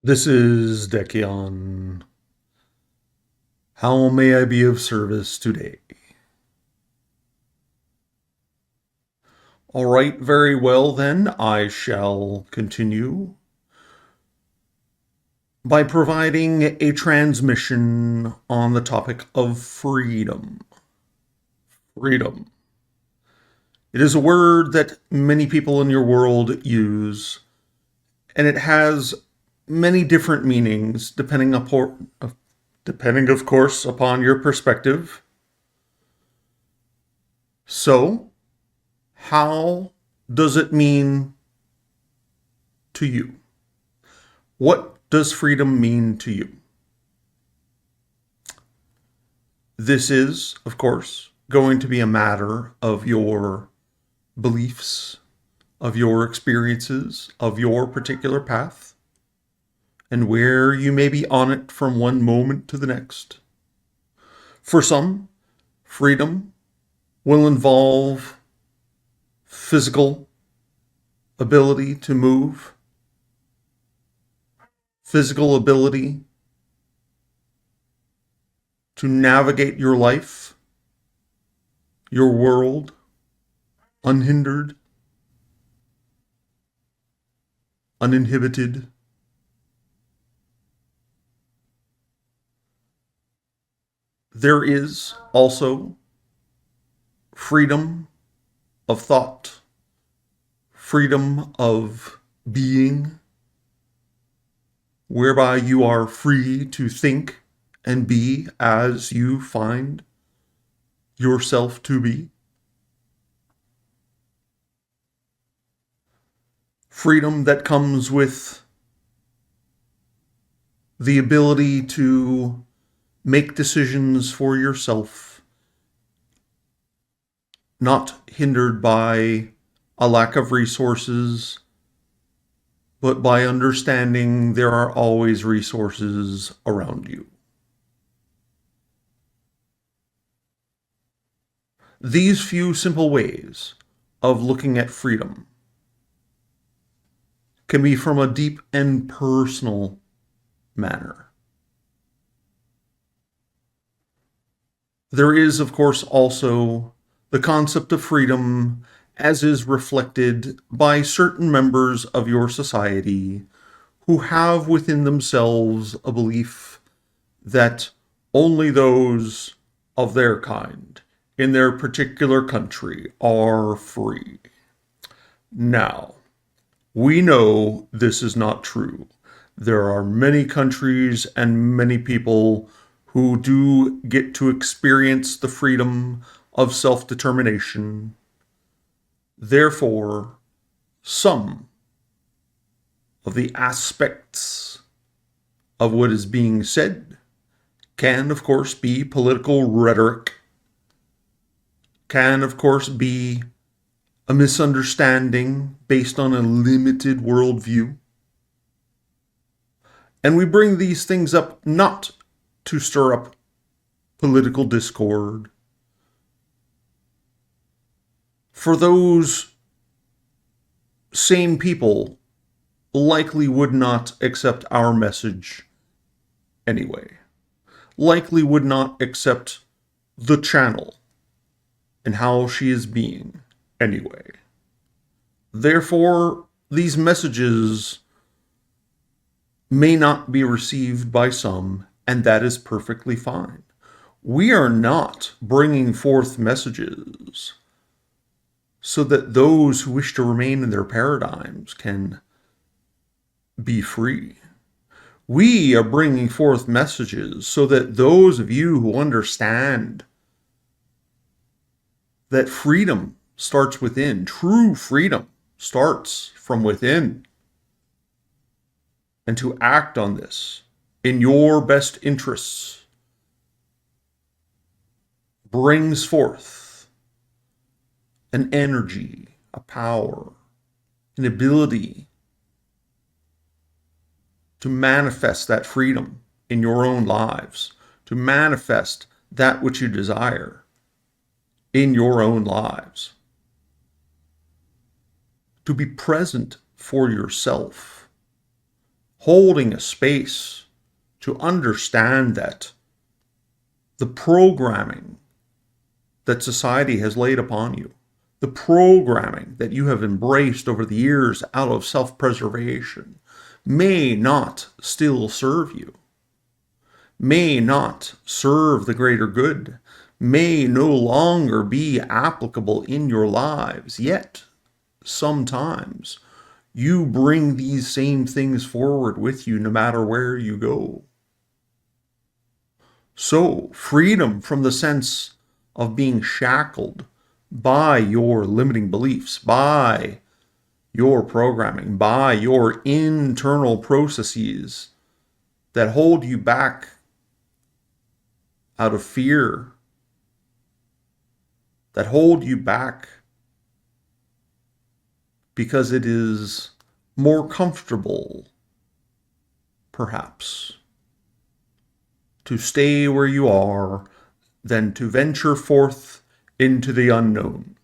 This is Dekion. How may I be of service today? All right, very well then. I shall continue by providing a transmission on the topic of freedom. Freedom. It is a word that many people in your world use, and it has many different meanings depending, of course, upon your perspective. So, how does it mean to you? What does freedom mean to you? This is, of course, going to be a matter of your beliefs, of your experiences, of your particular path, and where you may be on it from one moment to the next. For some, freedom will involve physical ability to move, physical ability to navigate your life, your world, unhindered, uninhibited. There is also freedom of thought, freedom of being, whereby you are free to think and be as you find yourself to be. Freedom that comes with the ability to make decisions for yourself, not hindered by a lack of resources, but by understanding there are always resources around you. These few simple ways of looking at freedom can be from a deep and personal manner. There is, of course, also the concept of freedom as is reflected by certain members of your society who have within themselves a belief that only those of their kind in their particular country are free. Now, we know this is not true. There are many countries and many people who do get to experience the freedom of self determination. Therefore, some of the aspects of what is being said can, of course, be political rhetoric, can, of course, be a misunderstanding based on a limited worldview. And we bring these things up not to stir up political discord. For those same people likely would not accept our message anyway, likely would not accept the channel and how she is being anyway. Therefore, these messages may not be received by some, and that is perfectly fine. We are not bringing forth messages so that those who wish to remain in their paradigms can be free. We are bringing forth messages so that those of you who understand that freedom starts within, true freedom starts from within, and to act on this in your best interests brings forth an energy, a power, an ability to manifest that freedom in your own lives, to manifest that which you desire in your own lives, to be present for yourself, holding a space to understand that the programming that society has laid upon you, the programming that you have embraced over the years out of self-preservation, may not still serve you, may not serve the greater good, may no longer be applicable in your lives. Yet, sometimes you bring these same things forward with you no matter where you go. So, freedom from the sense of being shackled by your limiting beliefs, by your programming, by your internal processes that hold you back out of fear, that hold you back because it is more comfortable, perhaps, to stay where you are than to venture forth into the unknown.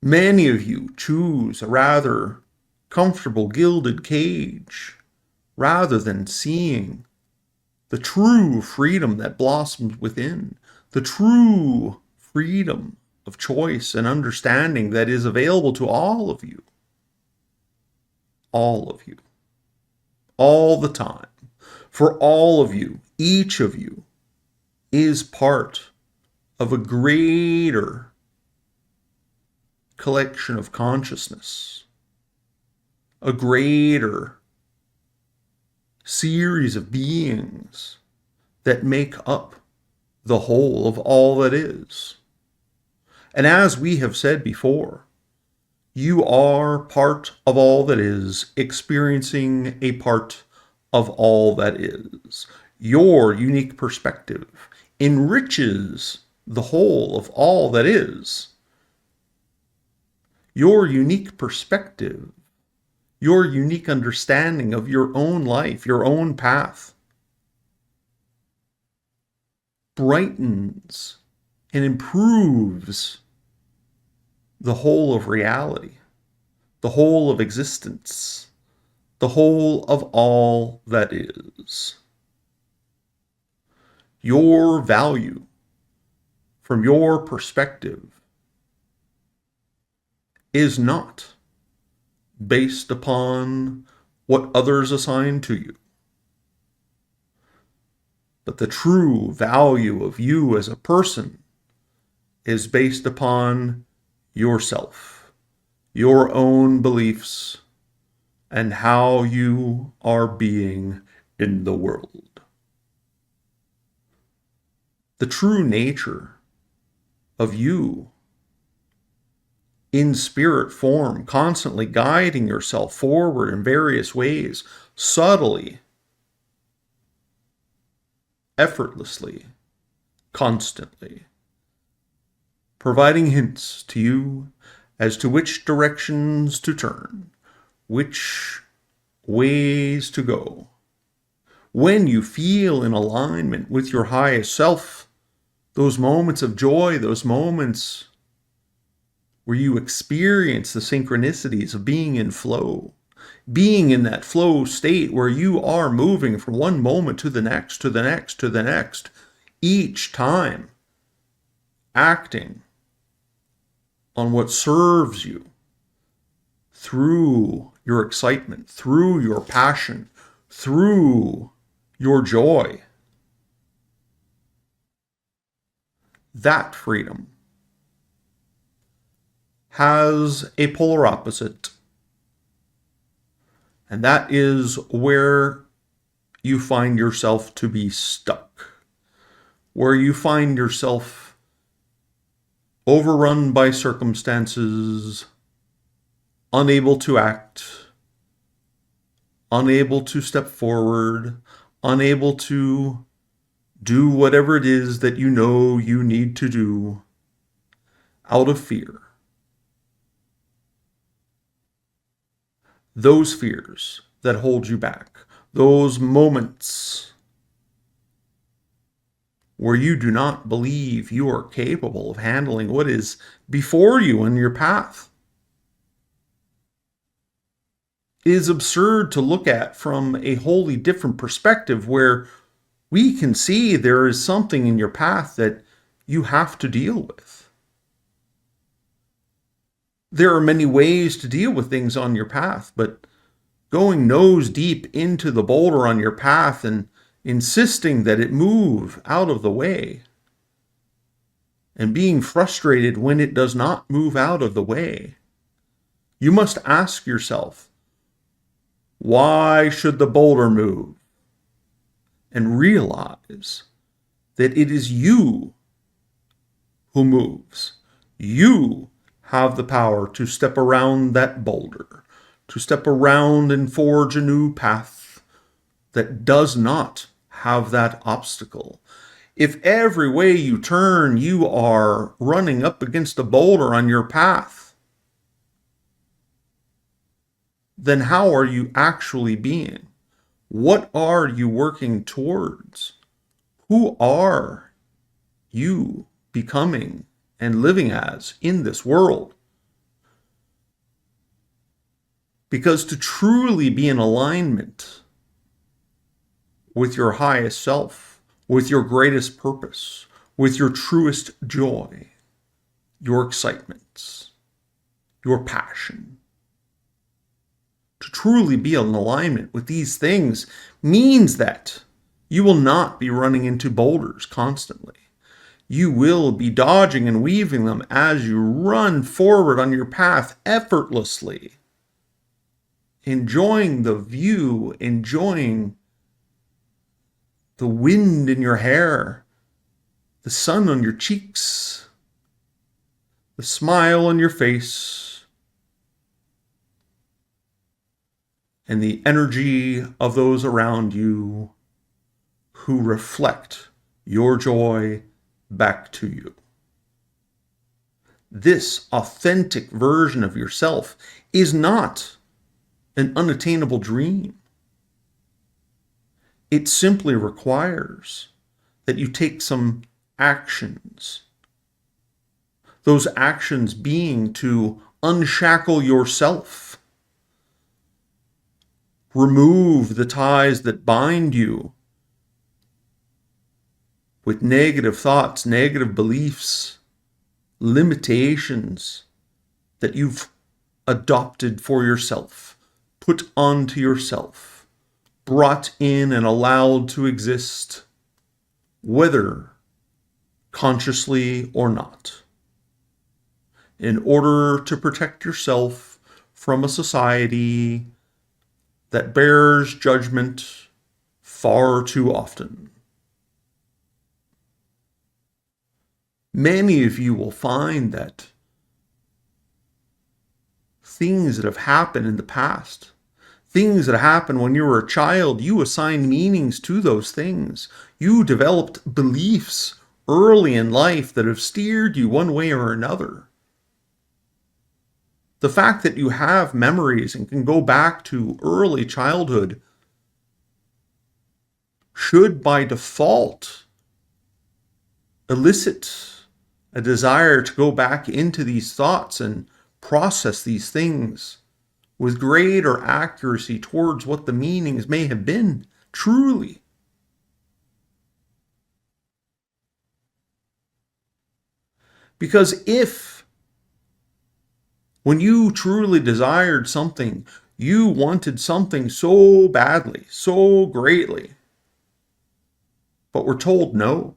Many of you choose a rather comfortable gilded cage rather than seeing the true freedom that blossoms within, the true freedom of choice and understanding that is available to all of you. All of you. All the time. For all of you, each of you is part of a greater collection of consciousness, a greater series of beings that make up the whole of all that is. And as we have said before, you are part of all that is, experiencing a part of all that is. Your unique perspective enriches the whole of all that is. Your unique perspective, your unique understanding of your own life, your own path, brightens and improves the whole of reality, the whole of existence, the whole of all that is. Your value, from your perspective, is not based upon what others assign to you, but the true value of you as a person is based upon yourself, your own beliefs, and how you are being in the world. The true nature of you in spirit form, constantly guiding yourself forward in various ways, subtly, effortlessly, constantly, providing hints to you as to which directions to turn, which ways to go. When you feel in alignment with your highest self, those moments of joy, those moments where you experience the synchronicities of being in flow, being in that flow state where you are moving from one moment to the next, to the next, to the next, each time acting on what serves you through your excitement, through your passion, through your joy. That freedom has a polar opposite, and that is where you find yourself to be stuck, where you find yourself overrun by circumstances, unable to act, unable to step forward, unable to do whatever it is that you know you need to do out of fear. Those fears that hold you back, those moments where you do not believe you are capable of handling what is before you in your path. is absurd to look at from a wholly different perspective where we can see there is something in your path that you have to deal with. There are many ways to deal with things on your path, but going nose deep into the boulder on your path and insisting that it move out of the way, and being frustrated when it does not move out of the way, you must ask yourself, why should the boulder move? And realize that it is you who moves. You have the power to step around that boulder, to step around and forge a new path that does not have that obstacle. If every way you turn, you are running up against a boulder on your path, then how are you actually being? What are you working towards? Who are you becoming and living as in this world? Because to truly be in alignment with your highest self, with your greatest purpose, with your truest joy, your excitements, your passion, to truly be in alignment with these things means that you will not be running into boulders constantly. You will be dodging and weaving them as you run forward on your path effortlessly, enjoying the view, enjoying the wind in your hair, the sun on your cheeks, the smile on your face, and the energy of those around you who reflect your joy back to you. This authentic version of yourself is not an unattainable dream. It simply requires that you take some actions. Those actions being to unshackle yourself, remove the ties that bind you with negative thoughts, negative beliefs, limitations that you've adopted for yourself, put onto yourself, brought in and allowed to exist, whether consciously or not, in order to protect yourself from a society that bears judgment far too often. Many of you will find that things that have happened in the past, things that happened when you were a child, you assigned meanings to those things. You developed beliefs early in life that have steered you one way or another. The fact that you have memories and can go back to early childhood should by default elicit a desire to go back into these thoughts and process these things with greater accuracy towards what the meanings may have been, truly. Because if, when you truly desired something, you wanted something so badly, so greatly, but were told no,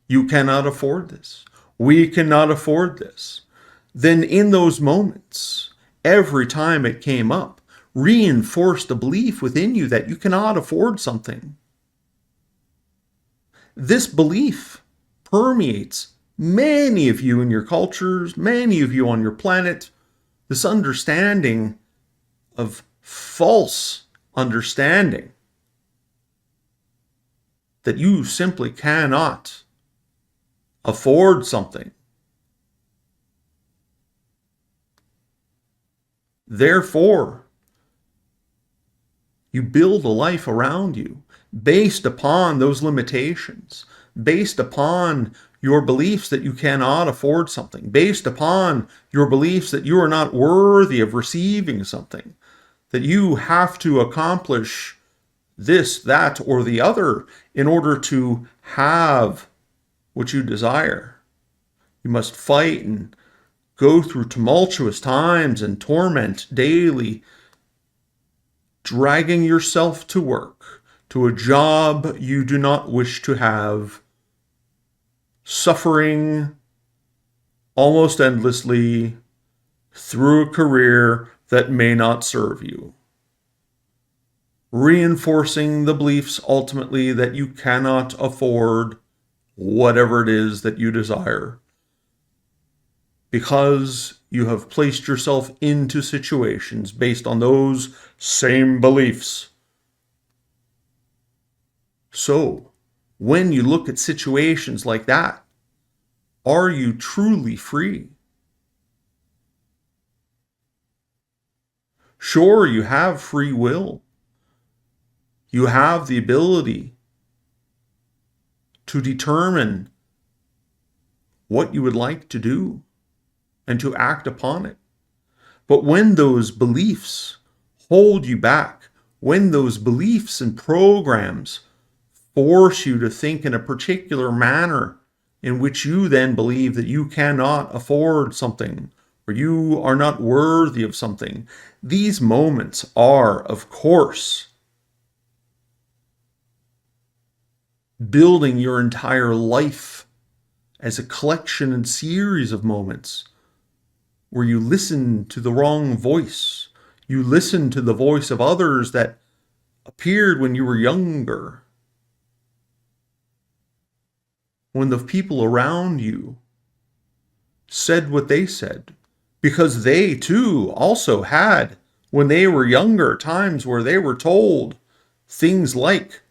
you cannot afford this, we cannot afford this, then in those moments, every time it came up, reinforced a belief within you that you cannot afford something. This belief permeates many of you in your cultures, many of you on your planet, this understanding of false understanding that you simply cannot afford something. Therefore, you build a life around you based upon those limitations, based upon your beliefs that you cannot afford something, based upon your beliefs that you are not worthy of receiving something, that you have to accomplish this, that, or the other in order to have what you desire. You must fight and go through tumultuous times and torment daily, dragging yourself to work, to a job you do not wish to have, suffering almost endlessly through a career that may not serve you, reinforcing the beliefs ultimately that you cannot afford whatever it is that you desire, because you have placed yourself into situations based on those same beliefs. So, when you look at situations like that, are you truly free? Sure, you have free will. You have the ability to determine what you would like to do and to act upon it. But when those beliefs hold you back, when those beliefs and programs force you to think in a particular manner in which you then believe that you cannot afford something or you are not worthy of something, these moments are, of course, building your entire life as a collection and series of moments where you listen to the wrong voice. You listen to the voice of others that appeared when you were younger, when the people around you said what they said, because they too also had, when they were younger, times where they were told things like,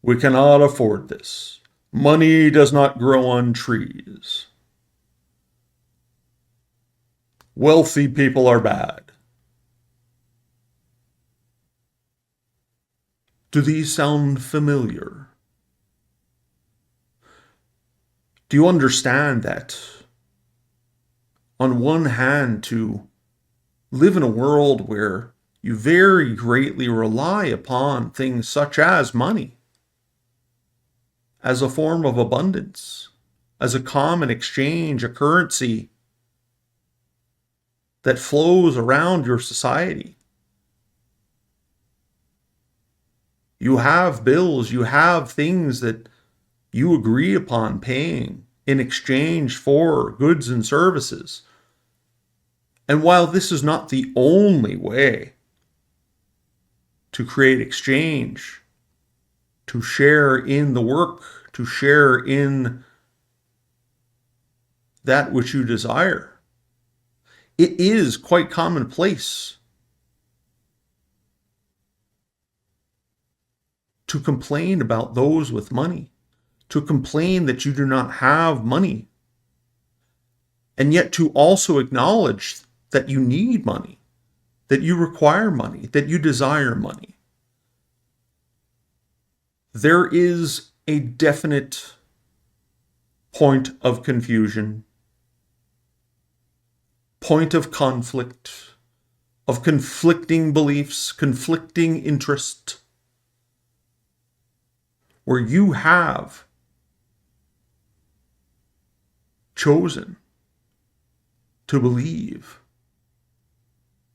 "We cannot afford this. Money does not grow on trees. Wealthy people are bad." Do these sound familiar? Do you understand that, on one hand, to live in a world where you very greatly rely upon things such as money, as a form of abundance, as a common exchange, a currency that flows around your society? You have bills, you have things that you agree upon paying in exchange for goods and services. And while this is not the only way to create exchange, to share in the work, to share in that which you desire, it is quite commonplace to complain about those with money, to complain that you do not have money, and yet to also acknowledge that you need money, that you require money, that you desire money. There is a definite point of confusion, point of conflict, of conflicting beliefs, conflicting interest, where you have chosen to believe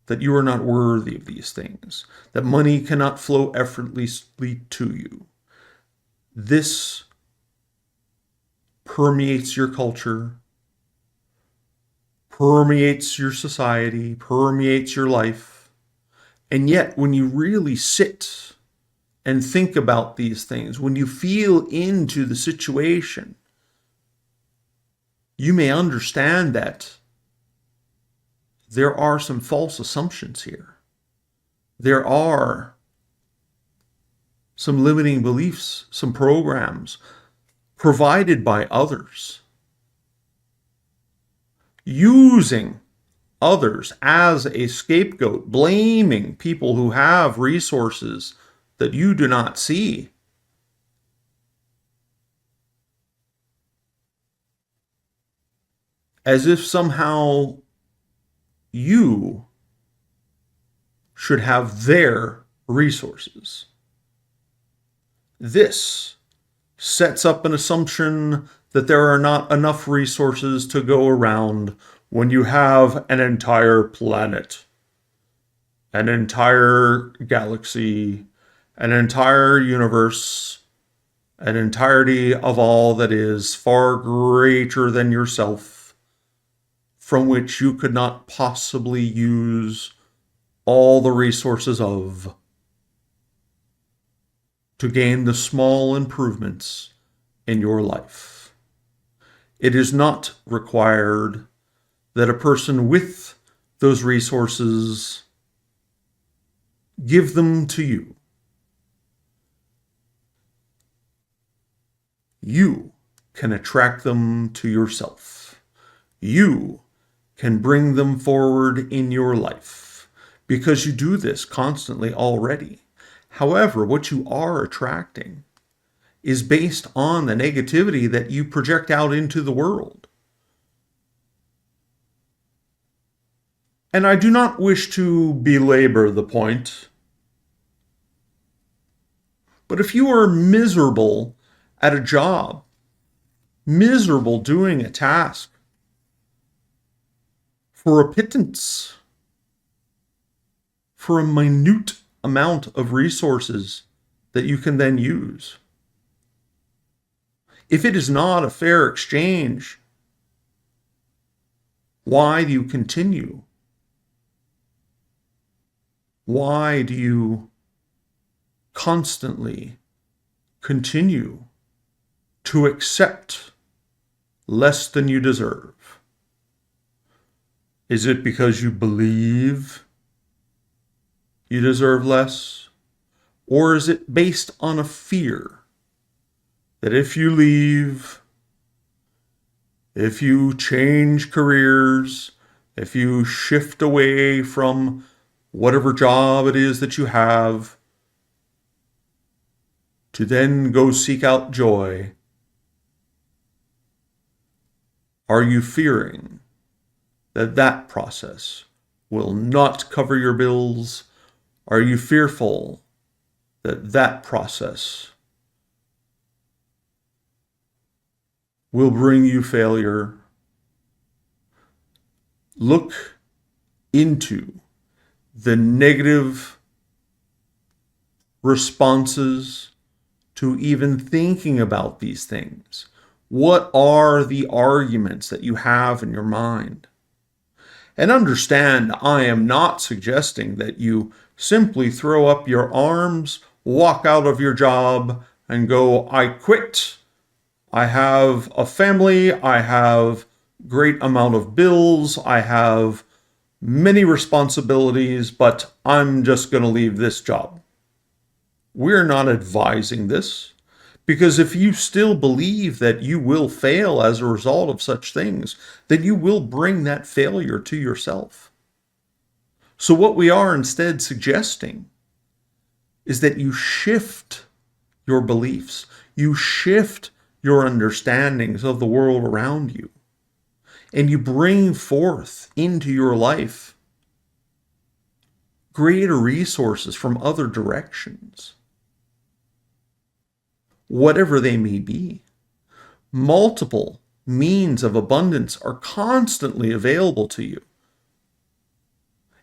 that you are not worthy of these things, that money cannot flow effortlessly to you. This permeates your culture, permeates your society, permeates your life. And yet, when you really sit and think about these things, when you feel into the situation, you may understand that there are some false assumptions here. There are some limiting beliefs, some programs provided by others, using others as a scapegoat, blaming people who have resources that you do not see. as if somehow you should have their resources. This sets up an assumption that there are not enough resources to go around when you have an entire planet, an entire galaxy, an entire universe, an entirety of all that is far greater than yourself, from which you could not possibly use all the resources of to gain the small improvements in your life. It is not required that a person with those resources give them to you. You can attract them to yourself. You can bring them forward in your life because you do this constantly already. However, what you are attracting is based on the negativity that you project out into the world. And I do not wish to belabor the point, but if you are miserable at a job, miserable doing a task for a pittance, for a minute amount of resources that you can then use, if it is not a fair exchange, why do you continue? Why do you constantly continue to accept less than you deserve? Is it because you believe you deserve less? Or is it based on a fear that if you leave, if you change careers, if you shift away from whatever job it is that you have, to then go seek out joy, are you fearing that that process will not cover your bills? Are you fearful that that process will bring you failure? Look into the negative responses to even thinking about these things. What are the arguments that you have in your mind? And understand, I am not suggesting that you simply throw up your arms, walk out of your job, and go, I quit. I have a family. I have great amount of bills. I have many responsibilities, but I'm just going to leave this job. We're not advising this, because if you still believe that you will fail as a result of such things, then you will bring that failure to yourself. So what we are instead suggesting is that you shift your beliefs, you shift your understandings of the world around you, and you bring forth into your life greater resources from other directions, whatever they may be. Multiple means of abundance are constantly available to you.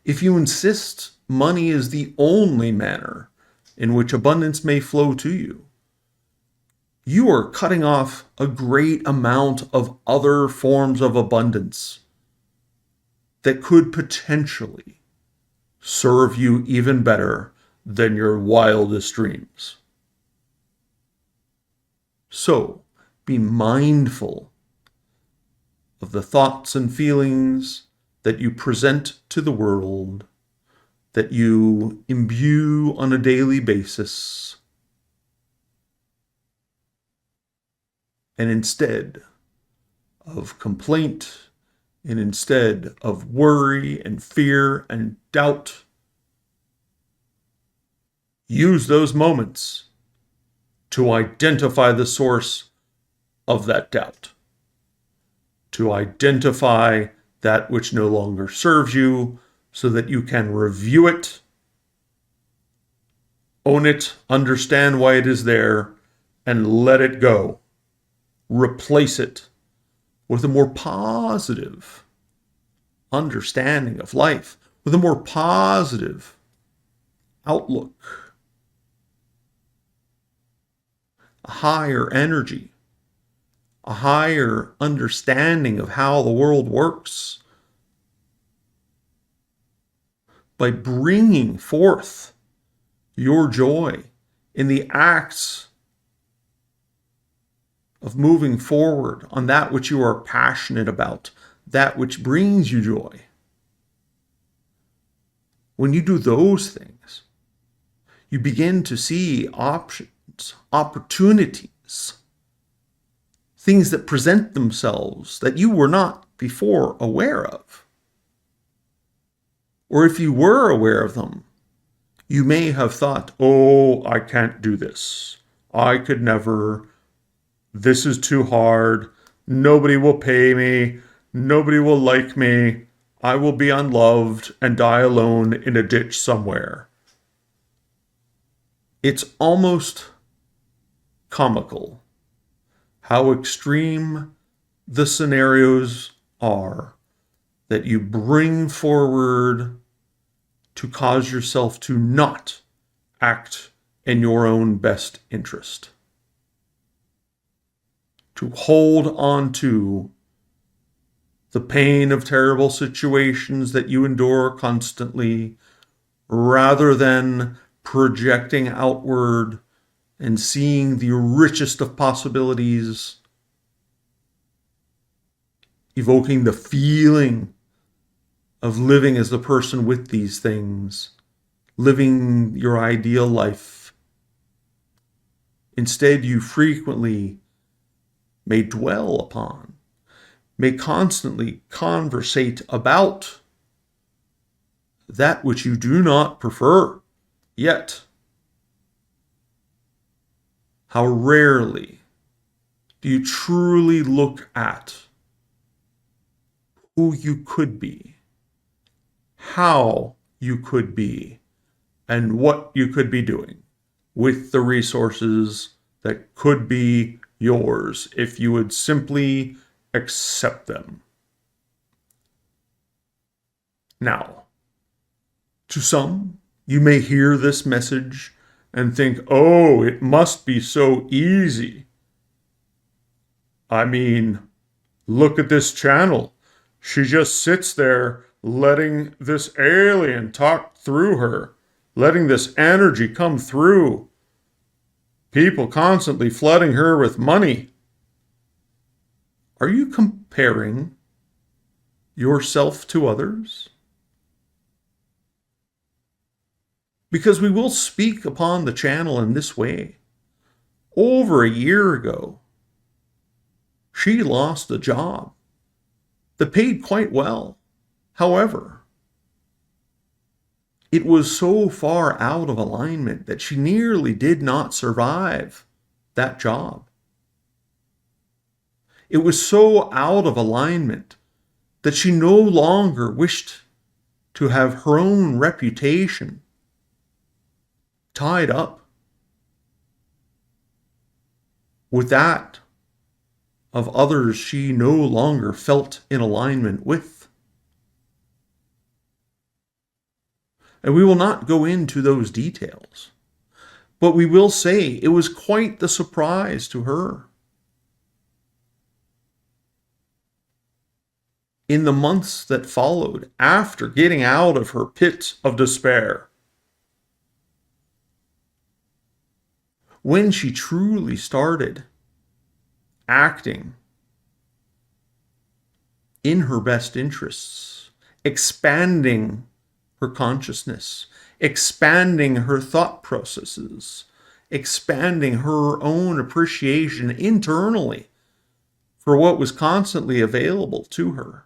If you insist money is the only manner in which abundance may flow to you, you are cutting off a great amount of other forms of abundance that could potentially serve you even better than your wildest dreams. So, be mindful of the thoughts and feelings that you present to the world, that you imbue on a daily basis, and instead of complaint, and instead of worry and fear and doubt, use those moments to identify the source of that doubt, to identify that which no longer serves you so that you can review it, own it, understand why it is there, and let it go. Replace it with a more positive understanding of life, with a more positive outlook, a higher energy, a higher understanding of how the world works. By bringing forth your joy in the acts of moving forward on that which you are passionate about, that which brings you joy. When you do those things, you begin to see options, opportunities, things that present themselves that you were not before aware of. Or if you were aware of them, you may have thought, oh, I can't do this. I could never. This is too hard. Nobody will pay me. Nobody will like me. I will be unloved and die alone in a ditch somewhere. It's almost comical how extreme the scenarios are that you bring forward to cause yourself to not act in your own best interest. To hold on to the pain of terrible situations that you endure constantly, rather than projecting outward and seeing the richest of possibilities, evoking the feeling of living as the person with these things, living your ideal life. Instead, you frequently may dwell upon, may constantly conversate about that which you do not prefer, yet how rarely do you truly look at who you could be, how you could be, and what you could be doing with the resources that could be yours if you would simply accept them. Now, to some, you may hear this message and think, oh, it must be so easy. I mean, look at this channel. She just sits there letting this alien talk through her, letting this energy come through. People constantly flooding her with money. Are you comparing yourself to others? Because we will speak upon the channel in this way. Over a year ago, she lost a job that paid quite well. However, it was so far out of alignment that she nearly did not survive that job. It was so out of alignment that she no longer wished to have her own reputation tied up with that of others she no longer felt in alignment with. And we will not go into those details, but we will say it was quite the surprise to her. In the months that followed after getting out of her pit of despair, when she truly started acting in her best interests, expanding her consciousness, expanding her thought processes, expanding her own appreciation internally for what was constantly available to her,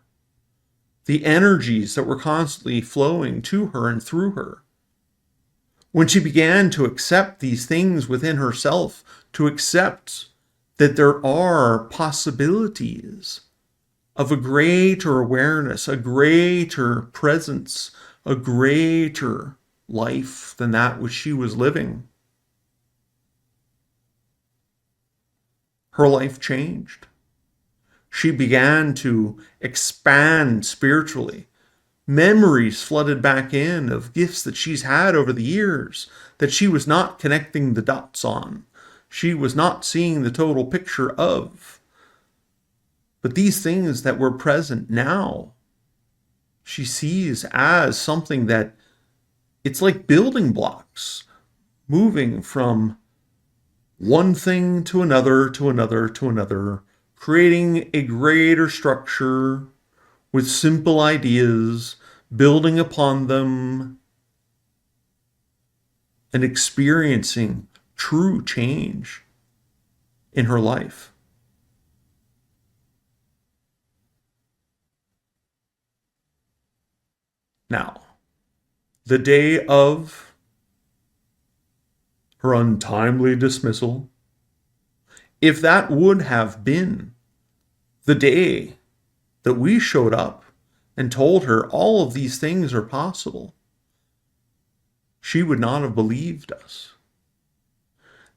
the energies that were constantly flowing to her and through her. When she began to accept these things within herself, to accept that there are possibilities of a greater awareness, a greater presence, a greater life than that which she was living. Her life changed. She began to expand spiritually. Memories flooded back in of gifts that she's had over the years that she was not connecting the dots on. She was not seeing the total picture of. But these things that were present now, she sees as something that it's like building blocks, moving from one thing to another, to another, to another, creating a greater structure with simple ideas, building upon them, and experiencing true change in her life. Now, the day of her untimely dismissal, if that would have been the day that we showed up and told her all of these things are possible, she would not have believed us.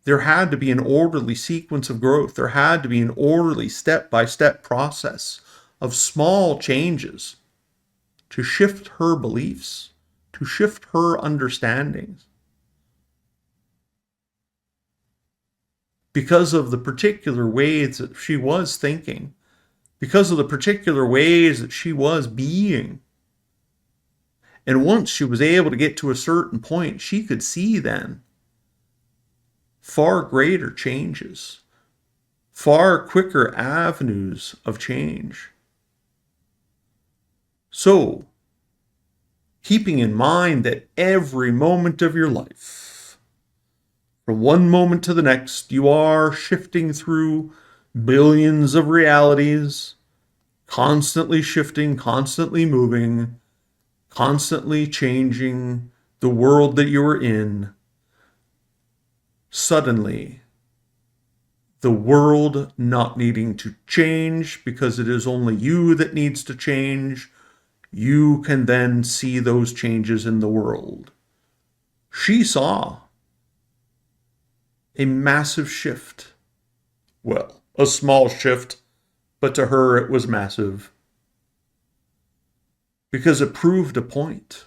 There had to be an orderly sequence of growth. There had to be an orderly step-by-step process of small changes to shift her beliefs, to shift her understandings. Because of the particular ways that she was thinking, because of the particular ways that she was being. And once she was able to get to a certain point, she could see then far greater changes, far quicker avenues of change. So, keeping in mind that every moment of your life, from one moment to the next, you are shifting through billions of realities, constantly shifting, constantly moving, constantly changing the world that you are in. Suddenly, the world not needing to change because it is only you that needs to change, you can then see those changes in the world. She saw a massive shift. Well, a small shift, but to her it was massive. Because it proved a point.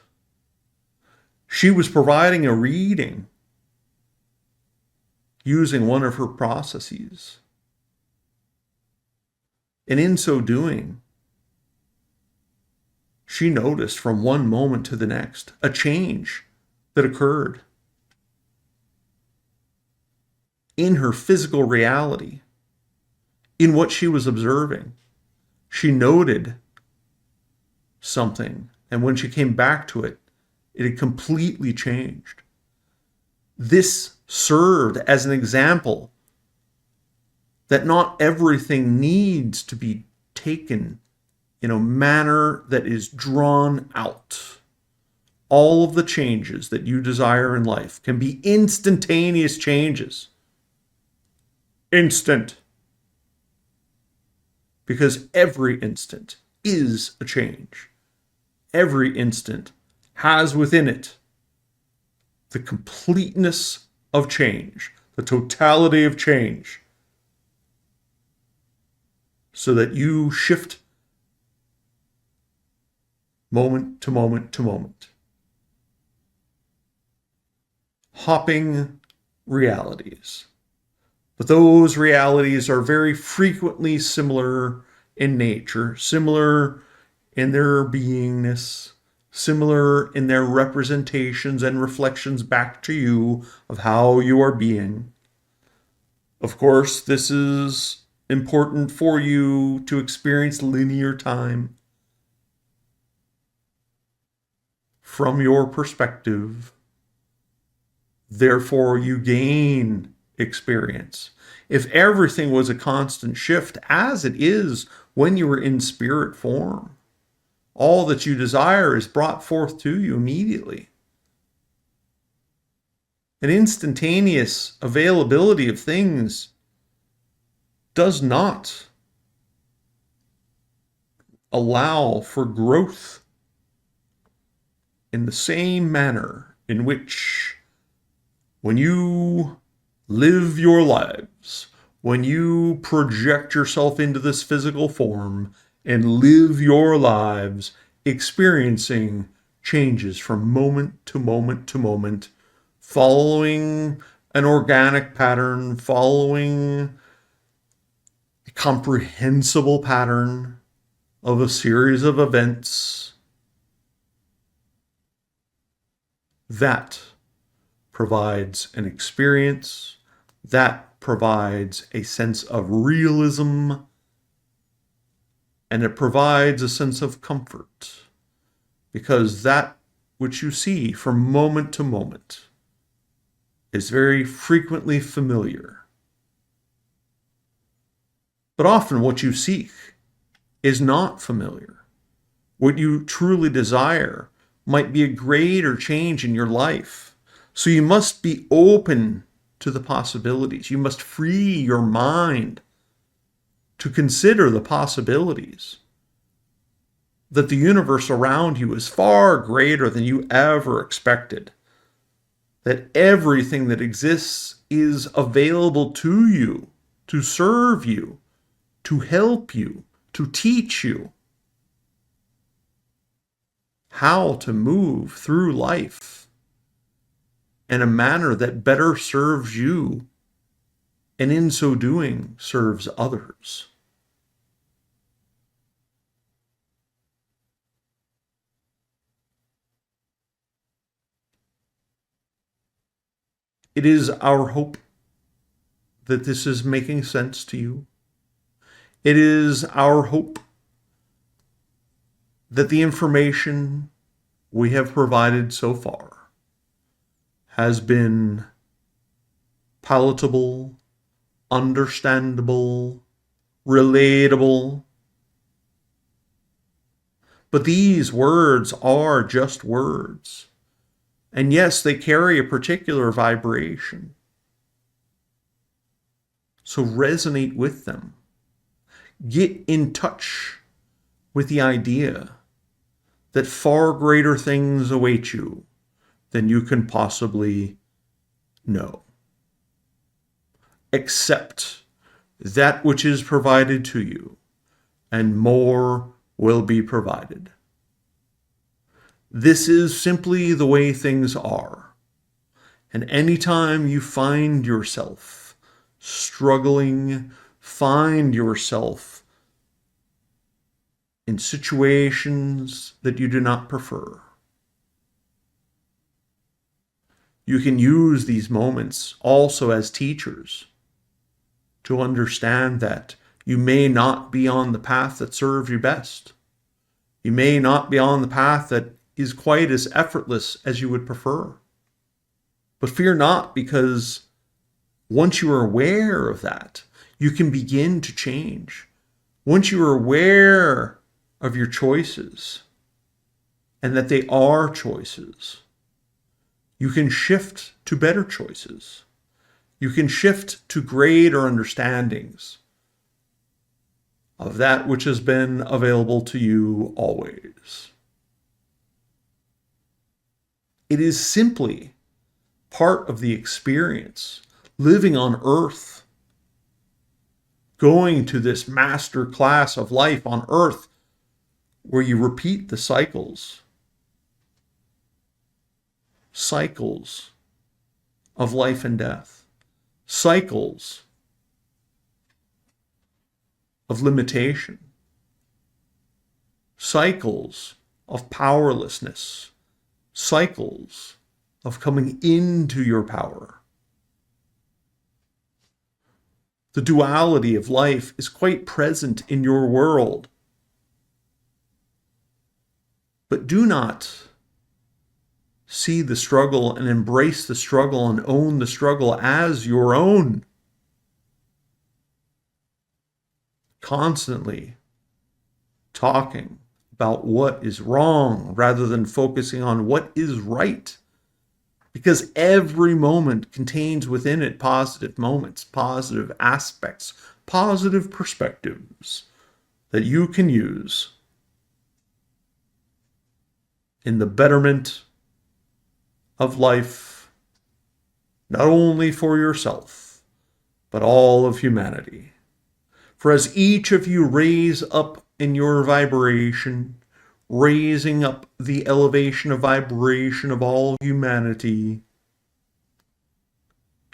She was providing a reading using one of her processes. And in so doing, she noticed from one moment to the next a change that occurred in her physical reality, in what she was observing. She noted something, and when she came back to it, it had completely changed. This served as an example that not everything needs to be taken in a manner that is drawn out. All of the changes that you desire in life can be instantaneous changes. Instant. Because every instant is a change. Every instant has within it the completeness of change, the totality of change, so that you shift moment to moment to moment. Hopping realities. But those realities are very frequently similar in nature, similar in their beingness, similar in their representations and reflections back to you of how you are being. Of course, this is important for you to experience linear time from your perspective. Therefore, you gain experience. If everything was a constant shift, as it is when you are in spirit form, all that you desire is brought forth to you immediately. An instantaneous availability of things does not allow for growth in the same manner in which when you live your lives, when you project yourself into this physical form and live your lives experiencing changes from moment to moment to moment, following an organic pattern, following a comprehensible pattern of a series of events, that provides an experience, that provides a sense of realism, and it provides a sense of comfort, because that which you see from moment to moment is very frequently familiar. But often what you seek is not familiar. What you truly desire might be a greater change in your life. So you must be open to the possibilities. You must free your mind to consider the possibilities. That the universe around you is far greater than you ever expected. That everything that exists is available to you, to serve you, to help you, to teach you how to move through life in a manner that better serves you, and in so doing serves others. It is our hope that this is making sense to you. It is our hope that the information we have provided so far has been palatable, understandable, relatable. But these words are just words. And yes, they carry a particular vibration. So resonate with them. Get in touch with the idea that far greater things await you than you can possibly know. Accept that which is provided to you, and more will be provided. This is simply the way things are. And anytime you find yourself struggling, find yourself in situations that you do not prefer, you can use these moments also as teachers to understand that you may not be on the path that serves you best. You may not be on the path that is quite as effortless as you would prefer. But fear not, because once you are aware of that, you can begin to change. Once you are aware of your choices, and that they are choices, you can shift to better choices. You can shift to greater understandings of that which has been available to you always. It is simply part of the experience, living on earth, going to this master class of life on earth, where you repeat the cycles of life and death, cycles of limitation, cycles of powerlessness, cycles of coming into your power. The duality of life is quite present in your world. But do not see the struggle and embrace the struggle and own the struggle as your own. Constantly talking about what is wrong rather than focusing on what is right. Because every moment contains within it positive moments, positive aspects, positive perspectives that you can use in the betterment of life, not only for yourself, but all of humanity. For as each of you raise up in your vibration, raising up the elevation of vibration of all humanity,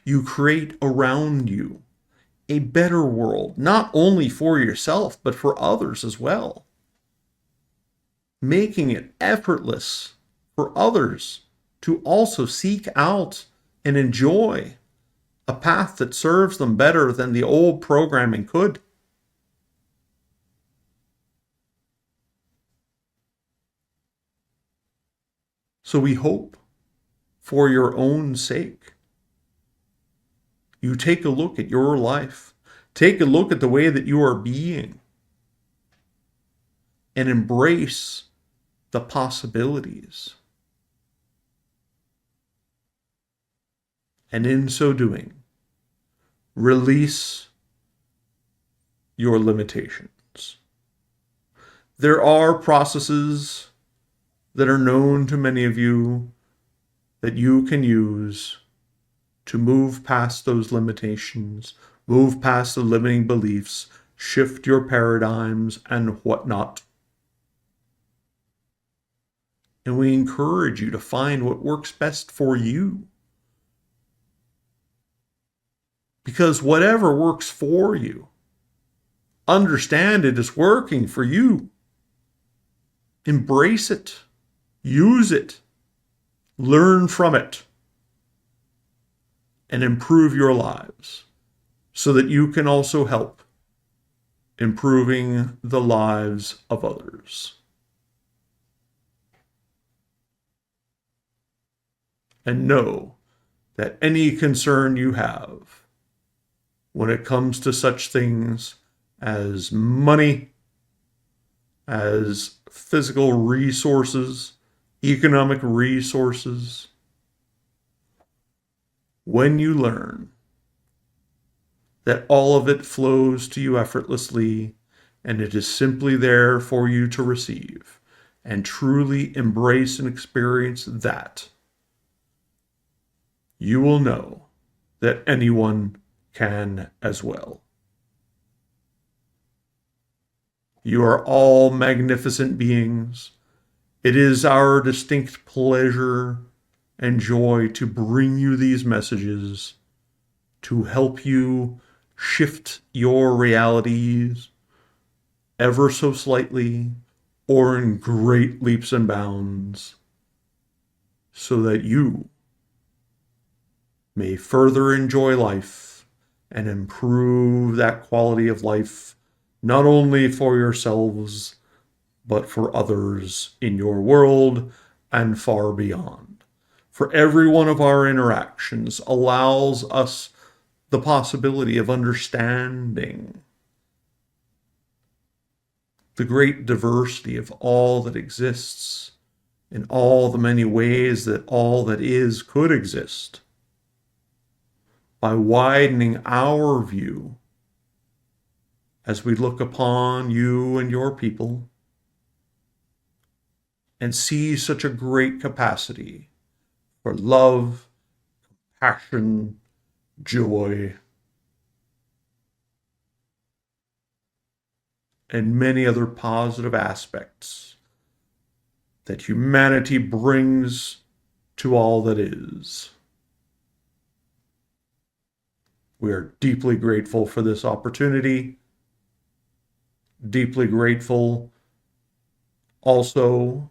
you create around you a better world, not only for yourself, but for others as well, making it effortless for others to also seek out and enjoy a path that serves them better than the old programming could. So we hope, for your own sake, you take a look at your life, take a look at the way that you are being, and embrace the possibilities. And in so doing, release your limitations. There are processes that are known to many of you that you can use to move past those limitations, move past the limiting beliefs, shift your paradigms and whatnot. And we encourage you to find what works best for you. Because whatever works for you, understand it is working for you. Embrace it. Use it. Learn from it. And improve your lives so that you can also help improving the lives of others. And know that any concern you have when it comes to such things as money, as physical resources, economic resources, when you learn that all of it flows to you effortlessly and it is simply there for you to receive, and truly embrace and experience that, you will know that anyone can as well. You are all magnificent beings. It is our distinct pleasure and joy to bring you these messages to help you shift your realities ever so slightly or in great leaps and bounds so that you may further enjoy life and improve that quality of life, not only for yourselves, but for others in your world and far beyond. For every one of our interactions allows us the possibility of understanding the great diversity of all that exists in all the many ways that all that is could exist, by widening our view as we look upon you and your people and see such a great capacity for love, passion, joy, and many other positive aspects that humanity brings to all that is. We are deeply grateful for this opportunity, deeply grateful also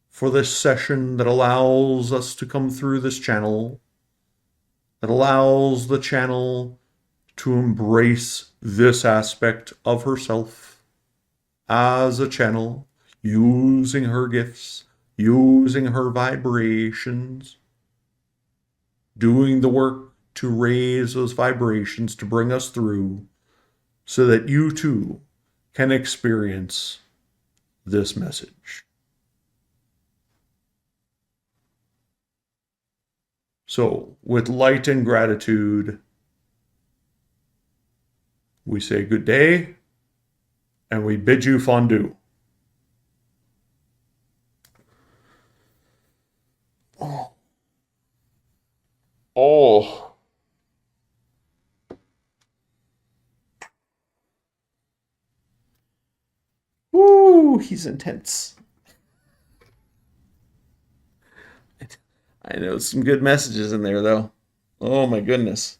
for this session that allows us to come through this channel, that allows the channel to embrace this aspect of herself as a channel, using her gifts, using her vibrations, doing the work to raise those vibrations to bring us through so that you too can experience this message. So, with light and gratitude, we say good day and we bid you fondue. Oh, woo, he's intense. I know some good messages in there, though. Oh my goodness.